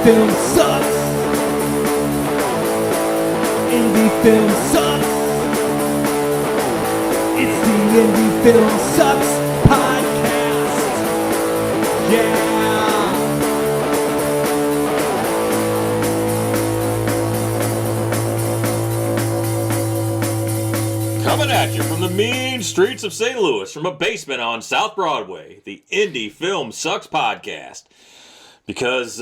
film sucks. Indie film sucks. It's the Indie Film Sucks podcast. Yeah. Coming at you from the mean streets of St. Louis, from a basement on South Broadway, the Indie Film Sucks podcast. Because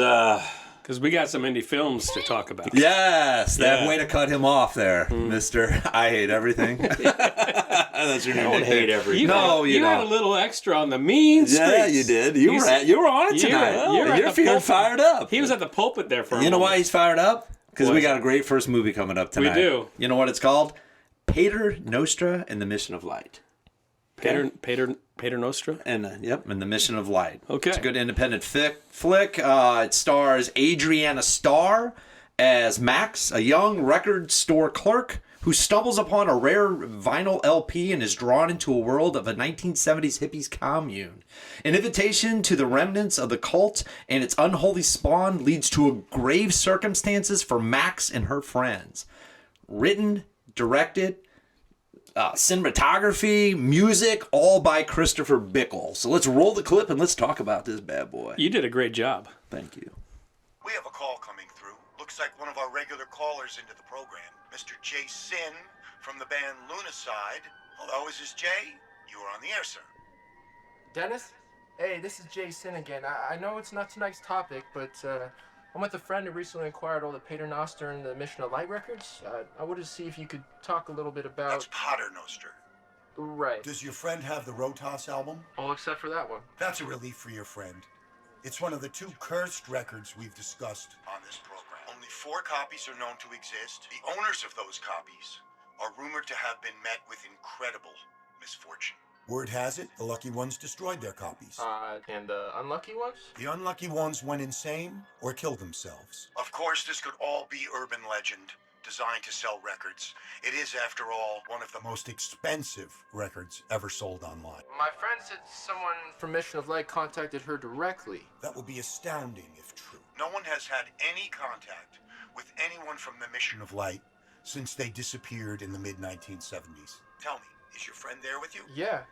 we got some indie films to talk about. Yes, that Yeah. way to cut him off there, Mister. I hate everything. That's your new don't nickname. hate everything. You had a little extra on the mean streets. Yeah, you did. You were on it tonight. You're feeling fired up. He was at the pulpit there for a You know moment. why he's fired up? Because What we is got a great first movie coming up tonight. We do. You know what it's called? Pater Nostra and the Mission of Light. Pater Nostra? And and the Mission of Light. Okay. It's a good independent flick. It stars Adriana Starr as Max, a young record store clerk who stumbles upon a rare vinyl LP and is drawn into a world of a 1970s hippies commune. An invitation to the remnants of the cult and its unholy spawn leads to grave circumstances for Max and her friends. Written, directed, cinematography, music, all by Christopher Bickle. So let's roll the clip and let's talk about this bad boy. You did a great job. Thank you. We have a call coming through. Looks like one of our regular callers into the program. Mr. Jay Sin from the band Lunacide. Hello, is this Jay? You are on the air, sir. Dennis? Hey, this is Jason again. I know it's not tonight's topic, but I'm with a friend who recently acquired all the Pater Noster and the Mission of Light records. I wanted to see if you could talk a little bit about... That's Pater Noster. Right. Does your friend have the Rotas album? All except for that one. That's a relief for your friend. It's one of the 2 cursed records we've discussed on this program. Only 4 copies are known to exist. The owners of those copies are rumored to have been met with incredible misfortune. Word has it, the lucky ones destroyed their copies. And the unlucky ones? The unlucky ones went insane or killed themselves. Of course, this could all be urban legend, designed to sell records. It is, after all, one of the most expensive records ever sold online. My friend said someone from Mission of Light contacted her directly. That would be astounding if true. No one has had any contact with anyone from the Mission of Light since they disappeared in the mid-1970s. Tell me, is your friend there with you? Yeah,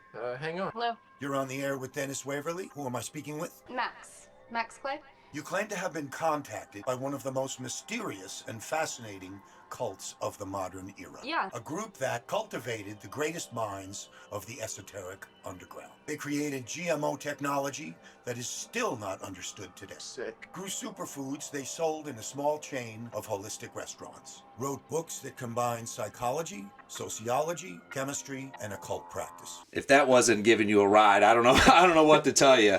hang on. Hello, You're on the air with Dennis Waverly. Who am I speaking with? Max. Max Clay? You claim to have been contacted by one of the most mysterious and fascinating cults of the modern era. Yeah. A group that cultivated the greatest minds of the esoteric underground. They created GMO technology that is still not understood today. Sick. Grew superfoods they sold in a small chain of holistic restaurants. Wrote books that combine psychology, sociology, chemistry, and occult practice. If that wasn't giving you a ride, I don't know. I don't know what to tell you.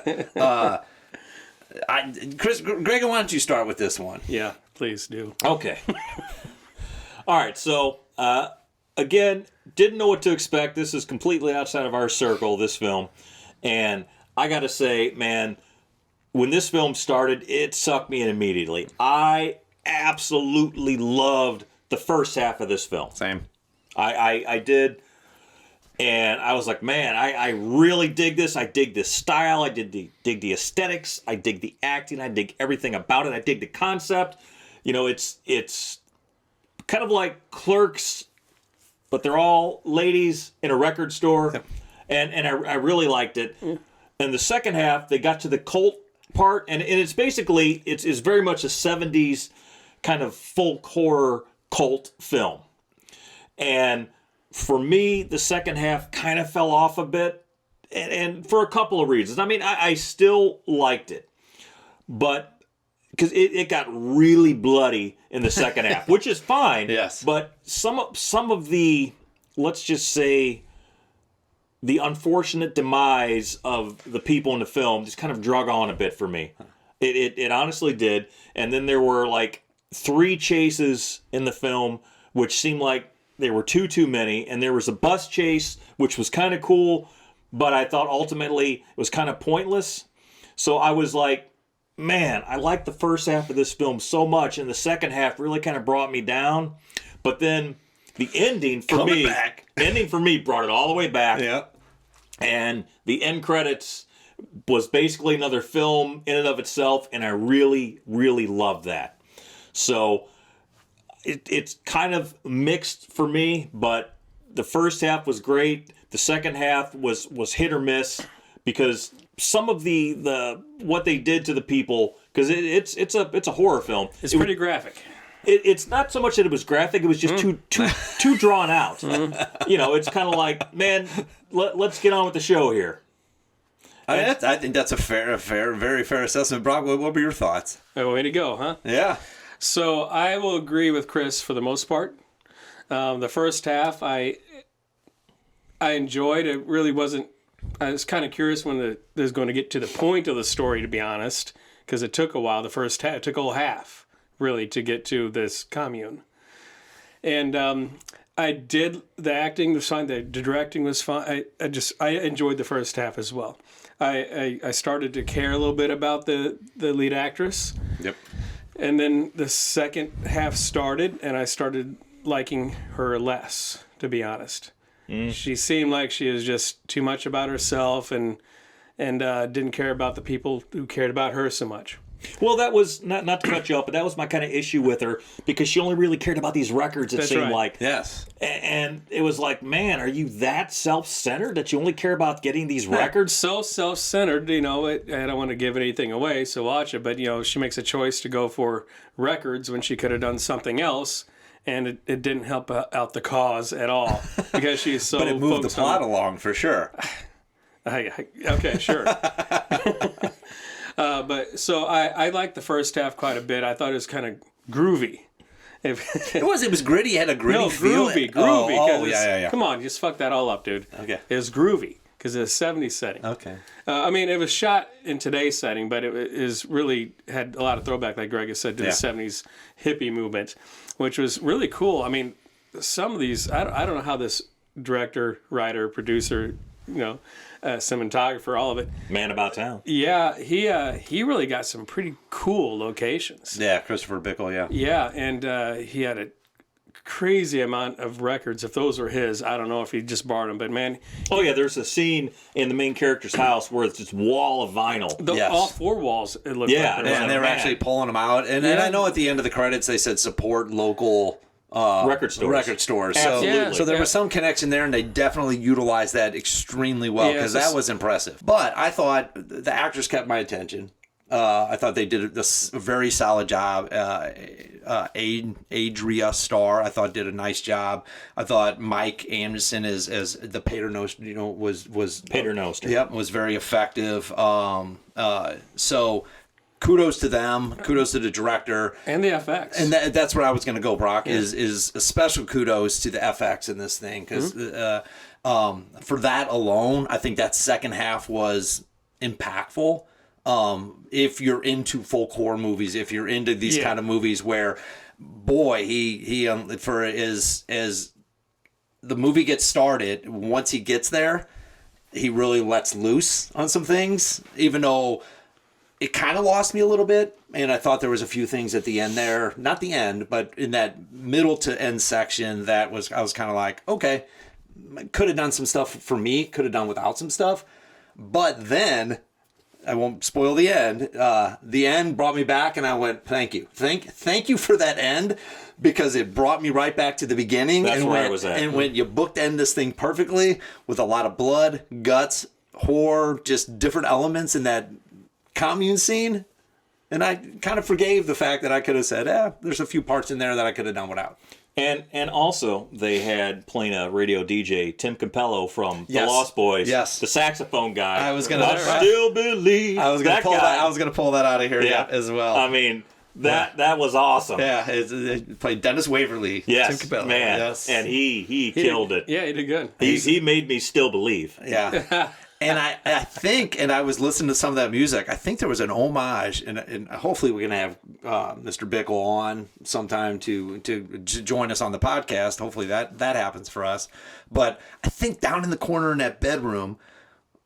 Chris, Greg, why don't you start with this one? Yeah, please do. Okay. All right, so, again, didn't know what to expect. This is completely outside of our circle, this film. And I got to say, man, when this film started, it sucked me in immediately. I absolutely loved the first half of this film. Same. I did. And I was like, man, I really dig this. I dig this style. I dig the aesthetics. I dig the acting. I dig everything about it. I dig the concept. You know, it's kind of like Clerks, but they're all ladies in a record store. Yep. And I really liked it. And the second half, they got to the cult part, and it's basically, it's very much a 70s kind of folk horror cult film. And for me, the second half kind of fell off a bit, and for a couple of reasons. I mean, I still liked it, but because it got really bloody in the second half, which is fine. Yes. But some of the, let's just say, the unfortunate demise of the people in the film just kind of drug on a bit for me. It honestly did. And then there were like 3 chases in the film, which seemed like there were too many. And there was a bus chase, which was kind of cool, but I thought ultimately it was kind of pointless. So I was like, man, I like the first half of this film so much, and the second half really kind of brought me down. But then the ending for me brought it all the way back. Yeah. And the end credits was basically another film in and of itself, and I really, really loved that. So it's kind of mixed for me, but the first half was great. The second half was hit or miss because some of the what they did to the people, because it's a horror film. It's pretty graphic. It's not so much that it was graphic; it was just too drawn out. You know, it's kind of like, man, let's get on with the show here. I think that's a very fair assessment. Brock, what were your thoughts? Oh, way to go, huh? Yeah. So I will agree with Chris for the most part. The first half I enjoyed. It really wasn't. I was kind of curious when it was going to get to the point of the story, to be honest, because it took a while. The first half, it took a whole half, really, to get to this commune. And I did, the acting was fine, the directing was fine. I enjoyed the first half as well. I started to care a little bit about the lead actress. Yep. And then the second half started, and I started liking her less, to be honest. She seemed like she was just too much about herself and didn't care about the people who cared about her so much. Well, that was, not to cut you off, but that was my kind of issue with her, because she only really cared about these records, it seemed like. Yes. And it was like, man, are you that self-centered that you only care about getting these records? So self-centered, you know, I don't want to give anything away, so watch it, but, you know, she makes a choice to go for records when she could have done something else, and it didn't help out the cause at all, because she's so But it moved the focused plot along, for sure. Okay, sure. But so I liked the first half quite a bit. I thought it was kind of groovy. It was gritty. It had a gritty feel. Groovy. Oh, yeah. Come on, you just fuck that all up, dude. Okay. It was groovy because it's a 70s setting. Okay. I mean, it was shot in today's setting, but it is really had a lot of throwback, like Greg has said, to the 70s hippie movement, which was really cool. I mean, some of these, I don't know how this director, writer, producer, cinematographer, all of it. Man about town. Yeah, he really got some pretty cool locations. Yeah, Christopher Bickle, yeah. Yeah, and he had a crazy amount of records. If those were his, I don't know if he just borrowed them, but man. Oh, yeah, there's a scene in the main character's house where it's this wall of vinyl. Yes. All four walls, it looked Yeah, like. And they were actually pulling them out. And I know at the end of the credits they said support local record stores. Absolutely. So there was some connection there, and they definitely utilized that extremely well, because that was impressive. But I thought the actors kept my attention. I thought they did a very solid job. Adria Starr, I thought, did a nice job. I thought Mike Anderson as the Pater Noster, was Pater Noster. Yep, was very effective. So kudos to them. Kudos to the director and the FX. And that's where I was going to go, Brock. Is a special kudos to the FX in this thing, because for that alone, I think that second half was impactful. If you're into folk horror movies, if you're into these kind of movies where, boy, he for as the movie gets started, once he gets there, he really lets loose on some things, even though it kind of lost me a little bit. And I thought there was a few things at the end there, not the end, but in that middle to end section I was kind of like, okay, could have done some stuff for me, could have done without some stuff. But then, I won't spoil the end. The end brought me back, and I went, "Thank you, thank you for that end," because it brought me right back to the beginning. That's where I was at. And when you bookend this thing perfectly with a lot of blood, guts, horror, just different elements in that commune scene, and I kind of forgave the fact that I could have said, "There's a few parts in there that I could have done without." And also, they had playing a radio DJ, Tim Capello from The Lost Boys. Yes. The saxophone guy. I was gonna still believe. I was gonna pull that out of here as well. I mean, that was awesome. Yeah, it played Dennis Waverly. Yes, Tim Capello. man. Yes. And he killed it. Yeah, he did good. He made me still believe. Yeah. And I think, and I was listening to some of that music, I think there was an homage, and hopefully we're going to have Mr. Bickle on sometime to join us on the podcast. Hopefully that happens for us. But I think down in the corner in that bedroom,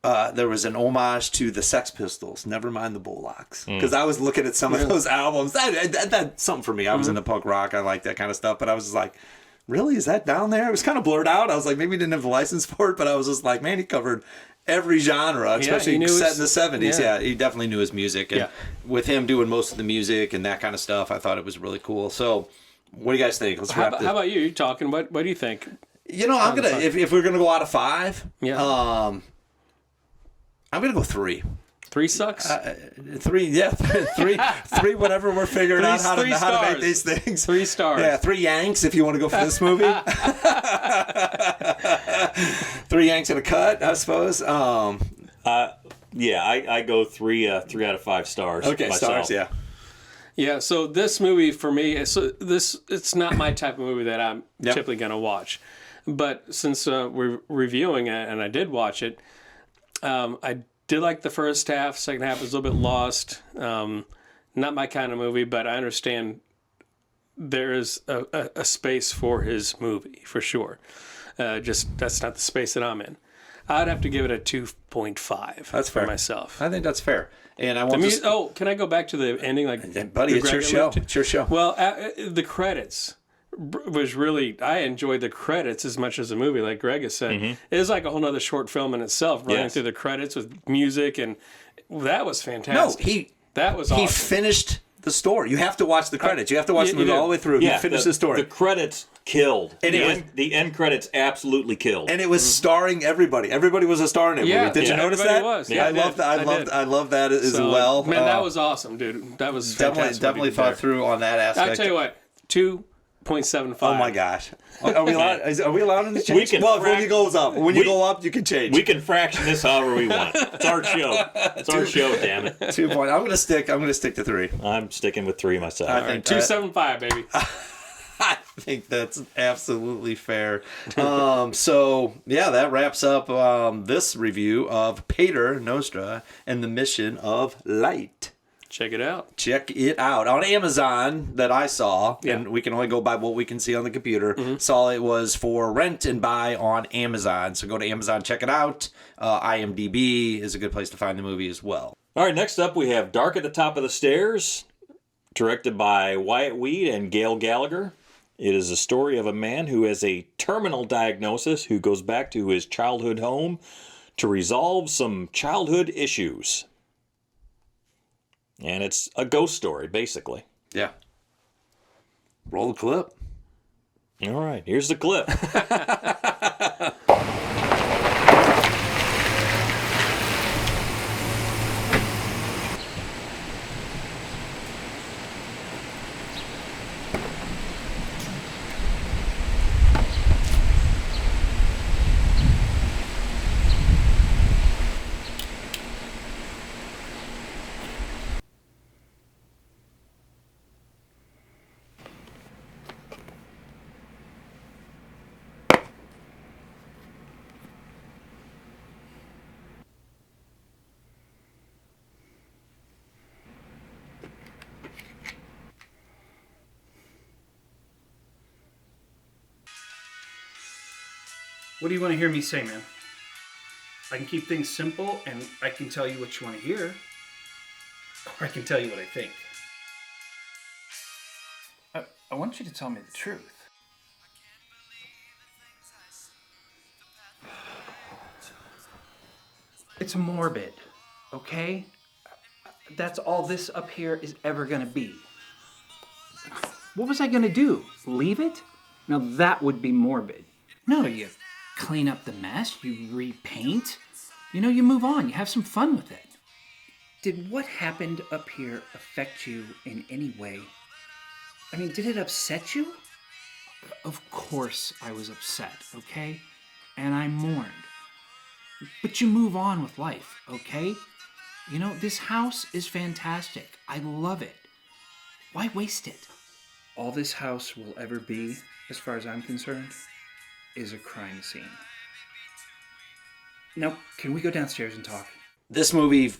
there was an homage to the Sex Pistols, Never Mind the Bullocks. Because I was looking at some of those albums. That's something for me. I was into punk rock. I like that kind of stuff. But I was just like, really, is that down there? It was kind of blurred out. I was like, maybe he didn't have the license for it, but I was just like, man, he covered every genre, especially set in the 70s. Yeah, he definitely knew his music. And with him doing most of the music and that kind of stuff, I thought it was really cool. So what do you guys think? Let's wrap this. How about you? You're talking. What do you think? You know, I'm going to, if we're going to go out of 5, Yeah. I'm going to go 3. 3 sucks? 3, yeah. 3, whatever we're figuring out how to make these things. 3 stars. Yeah, 3 Yanks if you want to go for this movie. 3 Yanks and a cut, I suppose. Yeah, I go 3 out of 5 stars. Okay, myself. stars, yeah. Yeah, so this movie for me, it's not my type of movie that I'm typically going to watch. But since we're reviewing it, and I did watch it, I did like the first half. Second half was a little bit lost. Not my kind of movie, but I understand there is a space for his movie, for sure. Just that's not the space that I'm in. I'd have to give it a 2.5. That's fair for myself. I think that's fair. And I want can I go back to the ending? buddy, it's your show. It's your show. Well, the credits was really, I enjoyed the credits as much as the movie, like Greg has said. It was like a whole other short film in itself, running through the credits with music, and that was fantastic. That was awesome. He finished the story. You have to watch the credits. You have to watch the movie all the way through. Yeah, he finished the story. The credits killed. And the end credits absolutely killed. And it was starring everybody. Everybody was a star in it. Movie. Did you notice that? Was. Yeah, I love that as well. Man, that was awesome, dude. That was fantastic. Definitely thought through on that aspect. I'll tell you what, 2.75. Oh my gosh. Are we allowed? Are we allowed in the change? When you goes up. When you go up, you can change. We can fraction this however we want. It's our show. It's our show, damn it. 2 point. I'm gonna stick to 3. I'm sticking with 3 myself. I think 2.75, baby. I think that's absolutely fair. So yeah, that wraps up this review of Pater Nostra and the Mission of Light. Check it out. Check it out on Amazon that I saw, and we can only go by what we can see on the computer. Saw it was for rent and buy on Amazon. So go to Amazon, check it out. IMDb is a good place to find the movie as well. All right, next up we have Dark at the Top of the Stairs, directed by Wyatt Weed and Gail Gallagher. It is a story of a man who has a terminal diagnosis who goes back to his childhood home to resolve some childhood issues. And it's a ghost story, basically. Yeah. Roll the clip. All right, here's the clip. What do you want to hear me say, man? I can keep things simple, and I can tell you what you want to hear. Or I can tell you what I think. I want you to tell me the truth. It's morbid, okay? That's all this up here is ever gonna be. What was I gonna do? Leave it? Now that would be morbid. No, you clean up the mess, you repaint. You know, you move on, you have some fun with it. Did what happened up here affect you in any way? I mean, did it upset you? Of course I was upset, okay? And I mourned. But you move on with life, okay? You know, this house is fantastic. I love it. Why waste it? All this house will ever be, as far as I'm concerned, is a crime scene. Now, can we go downstairs and talk? This movie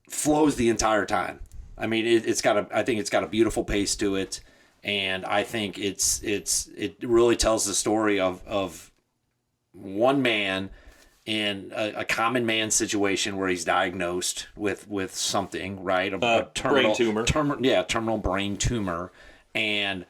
flows the entire time. I mean, I think it's got a beautiful pace to it, and I think it really tells the story of one man in a common man situation where he's diagnosed with something, right? A terminal brain tumor. Terminal brain tumor, and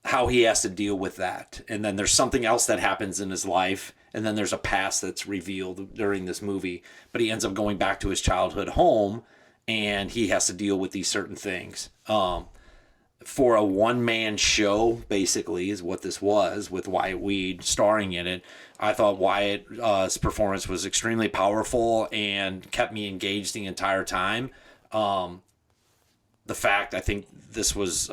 how he has to deal with that. And then there's something else that happens in his life. And then there's a past that's revealed during this movie. But he ends up going back to his childhood home, and he has to deal with these certain things. For a one-man show, basically, is what this was, with Wyatt Weed starring in it. I thought Wyatt's performance was extremely powerful and kept me engaged the entire time. The fact, I think this was...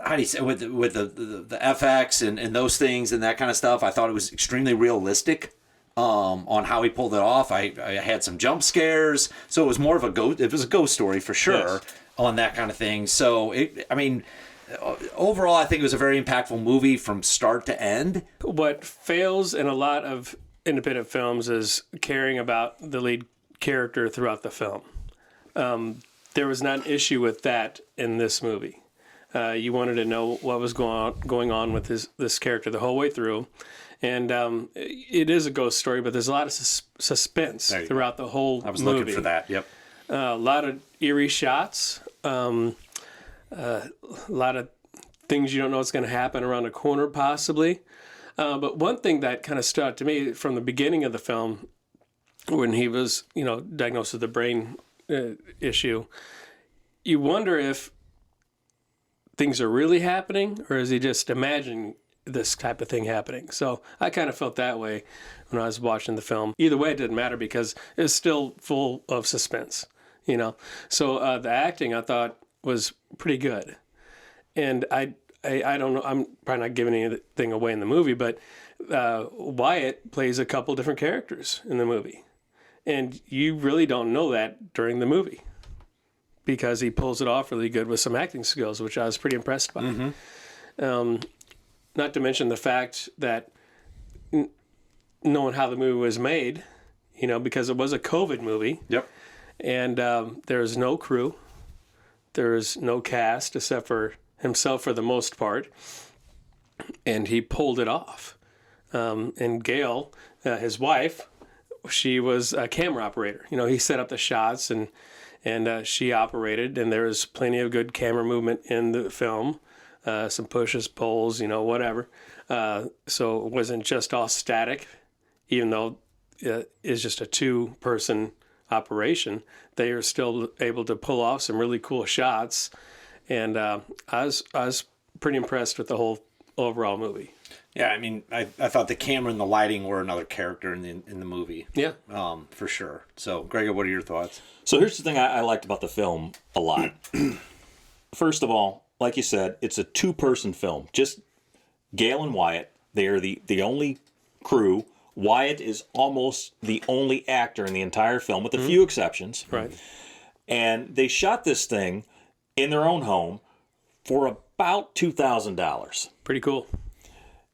how do you say, with the FX and those things and that kind of stuff, I thought it was extremely realistic on how he pulled it off. I had some jump scares, so it was more of a ghost story for sure. Yes. On that kind of thing. So overall, I think it was a very impactful movie from start to end. What fails in a lot of independent films is caring about the lead character throughout the film. There was not an issue with that in this movie. You wanted to know what was going on with this character the whole way through. And it is a ghost story, but there's a lot of suspense throughout the whole movie. I was looking for that, yep. A lot of eerie shots. A lot of things you don't know what's going to happen around a corner, possibly. But one thing that kind of stood out to me from the beginning of the film, when he was, diagnosed with a brain issue, you wonder if things are really happening, or is he just imagining this type of thing happening? So I kind of felt that way when I was watching the film. Either way, it didn't matter because it's still full of suspense, So the acting, I thought, was pretty good. And I don't know, I'm probably not giving anything away in the movie, but Wyatt plays a couple different characters in the movie. And you really don't know that during the movie, because he pulls it off really good with some acting skills, which I was pretty impressed by. Mm-hmm. Not to mention the fact that knowing how the movie was made, because it was a COVID movie. Yep. And there's no crew. There's no cast except for himself for the most part. And he pulled it off. And Gail, his wife, she was a camera operator. He set up the shots and she operated, and there was plenty of good camera movement in the film. Some pushes, pulls, whatever. So it wasn't just all static, even though it's just a two-person operation. They are still able to pull off some really cool shots, and I was pretty impressed with the whole overall movie. Yeah, I thought the camera and the lighting were another character in the movie. Yeah, for sure. So, Greg, what are your thoughts? So here's the thing I liked about the film a lot. First of all, like you said, it's a two-person film. Just Gail and Wyatt. They are the only crew. Wyatt is almost the only actor in the entire film, with a few exceptions. Right. And they shot this thing in their own home for about $2,000. Pretty cool.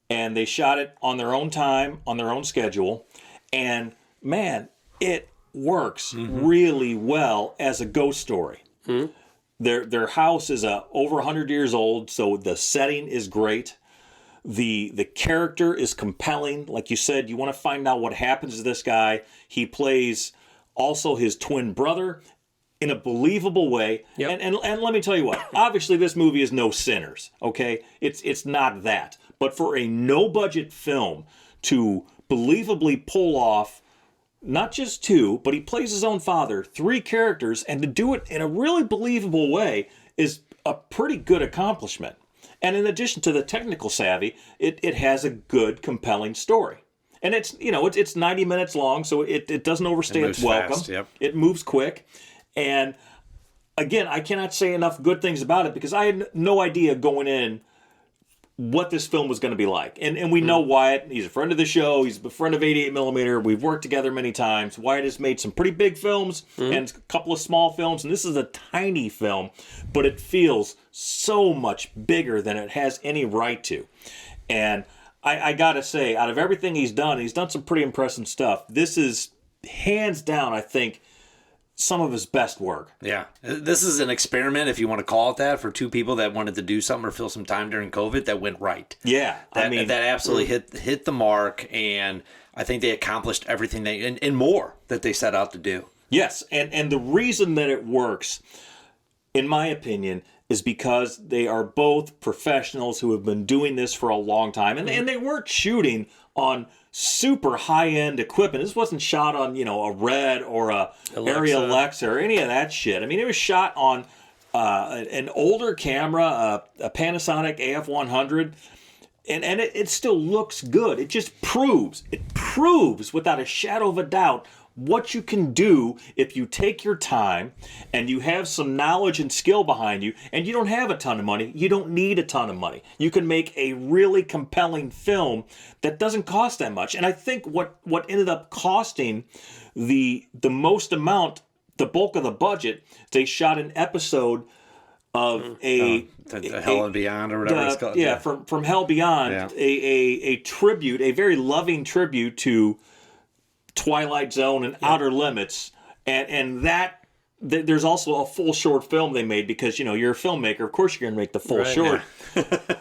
And they shot it on their own time, on their own schedule. And, man, it works really well as a ghost story. Mm-hmm. Their house is over 100 years old, so the setting is great. The character is compelling. Like you said, you want to find out what happens to this guy. He plays also his twin brother in a believable way. Yep. And let me tell you what, obviously this movie is no Sinners, okay? It's not that. But for a no-budget film to believably pull off not just two, but he plays his own father, three characters, and to do it in a really believable way is a pretty good accomplishment. And in addition to the technical savvy, it has a good, compelling story. And it's 90 minutes long, so it doesn't overstay its welcome. Fast, yep. It moves quick. And again, I cannot say enough good things about it because I had no idea going in what this film was going to be like. And we know Wyatt. He's a friend of the show. He's a friend of 88mm. We've worked together many times. Wyatt has made some pretty big films and a couple of small films. And this is a tiny film, but it feels so much bigger than it has any right to. And I got to say, out of everything he's done some pretty impressive stuff. This is, hands down, I think, some of his best work. Yeah. This is an experiment, if you want to call it that, for two people that wanted to do something or fill some time during COVID that went right. Yeah. That absolutely hit the mark, and I think they accomplished everything and more that they set out to do. Yes. And the reason that it works, in my opinion, is because they are both professionals who have been doing this for a long time. And they weren't shooting on super high-end equipment. This wasn't shot on, a Red or a Alexa or any of that shit. I mean, it was shot on an older camera, a Panasonic AF100, and it still looks good. It just proves without a shadow of a doubt what you can do if you take your time and you have some knowledge and skill behind you, and you don't have a ton of money. You don't need a ton of money. You can make a really compelling film that doesn't cost that much. And I think what ended up costing the most amount, the bulk of the budget, they shot an episode of the Hell and Beyond or whatever it's called. Yeah, from Hell Beyond, a tribute, a very loving tribute to Twilight Zone and Outer Limits, and that there's also a full short film they made because you're a filmmaker, of course you're gonna make the full short,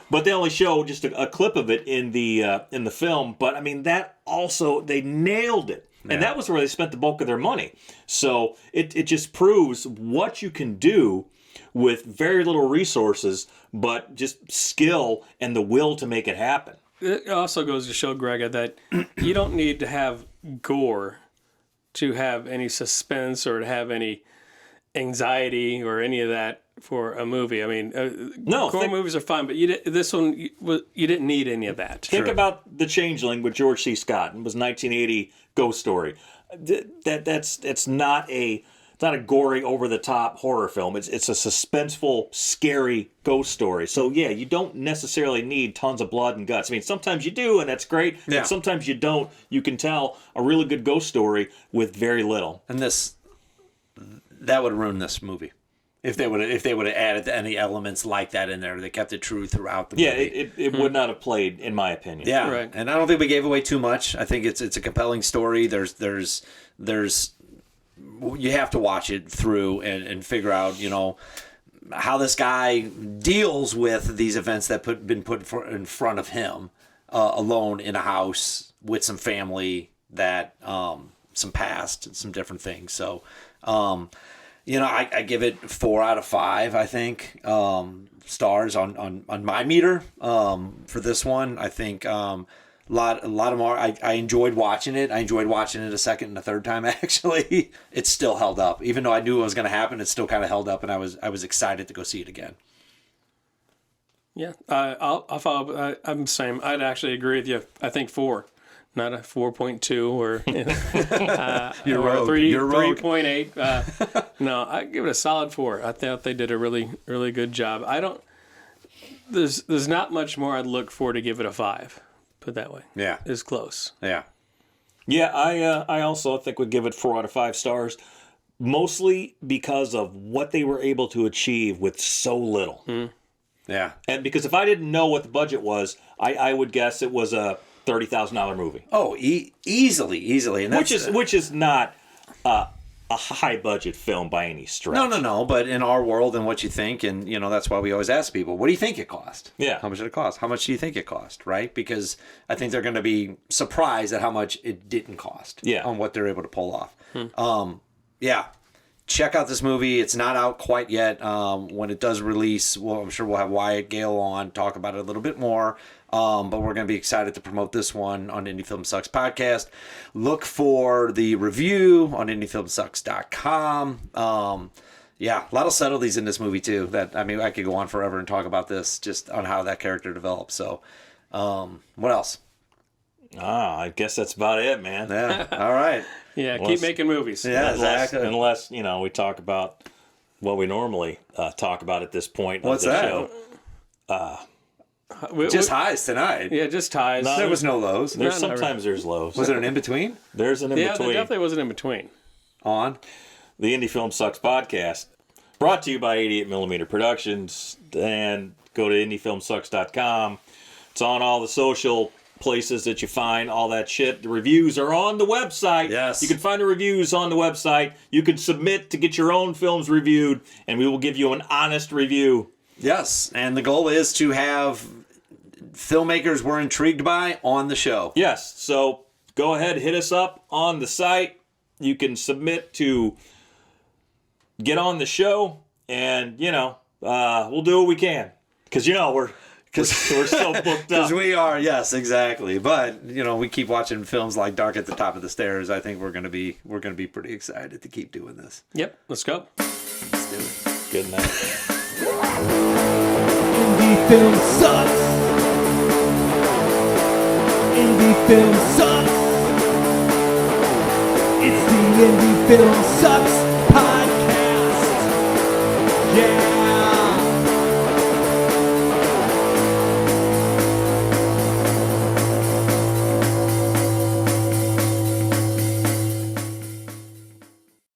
but they only show just a clip of it in the film. But I mean, that also, they nailed it, and that was where they spent the bulk of their money. So it just proves what you can do with very little resources, but just skill and the will to make it happen. It also goes to show, Greg, that you don't need to have gore to have any suspense or to have any anxiety or any of that for a movie. I mean, gore movies are fine, but this one, you didn't need any of that. Think about The Changeling with George C. Scott. It was 1980 ghost story. It's not a gory, over-the-top horror film. It's a suspenseful, scary ghost story. So, yeah, you don't necessarily need tons of blood and guts. I mean, sometimes you do, and that's great. Yeah. But sometimes you don't. You can tell a really good ghost story with very little. And that would ruin this movie if they would have added any elements like that in there. They kept it true throughout the movie. Yeah, it would not have played, in my opinion. Yeah, right. And I don't think we gave away too much. I think it's a compelling story. There's you have to watch it through and figure out, how this guy deals with these events that been put in front of him, alone in a house with some family, that some past and some different things. So, I give it 4 out of 5. I think stars on my meter for this one. I think. A lot of more. I enjoyed watching it. I enjoyed watching it a second and a third time. Actually, it still held up, even though I knew it was going to happen. It still kind of held up, and I was excited to go see it again. Yeah, I'll follow up. I'm the same. I'd actually agree with you. I think 4, not a 4.2 or You're or rogue. 3.8. No, I give it a solid 4. I thought they did a really, really good job. There's not much more I'd look for to give it a 5. Put that way. Yeah. It's close. Yeah. Yeah, I also think would give it 4 out of 5 stars, mostly because of what they were able to achieve with so little. Yeah. And because if I didn't know what the budget was, I would guess it was a $30,000 movie. Oh, easily. And Which is not a high budget film by any stretch. No. But in our world and what you think, and that's why we always ask people, what do you think it cost? Yeah. How much did it cost? How much do you think it cost? Right? Because I think they're going to be surprised at how much it didn't cost. Yeah. On what they're able to pull off. Yeah. Check out this movie. It's not out quite yet. When it does release, I'm sure we'll have Wyatt Gale on, talk about it a little bit more. But we're going to be excited to promote this one on Indie Film Sucks podcast. Look for the review on indiefilmsucks.com. Yeah, a lot of subtleties in this movie too. I could go on forever and talk about this, just on how that character develops. So, what else? I guess that's about it, man. Yeah. All right. Yeah, keep making movies. Yeah, exactly. Unless we talk about what we normally talk about at this point What's of the that? show. Just highs tonight. Yeah, just highs. No, There was no lows. Sometimes there's lows. Was there an in-between? There's an Yeah, in-between. there definitely was an in-between. On? The Indie Film Sucks podcast, brought to you by 88mm Productions, and go to indiefilmsucks.com. It's on all the social places that you find all that shit. The reviews are on the website. Yes. You can find the reviews on the website. You can submit to get your own films reviewed, and we will give you an honest review. Yes, and the goal is to have filmmakers we're intrigued by on the show. Yes, so go ahead, hit us up on the site. You can submit to get on the show, and we'll do what we can. Because, we're so booked up. Because we are, yes, exactly. But we keep watching films like Dark at the Top of the Stairs. I think we're gonna be pretty excited to keep doing this. Yep, let's go. Let's do it. Good night. Indie film sucks. Indie film sucks. It's the Indie Film Sucks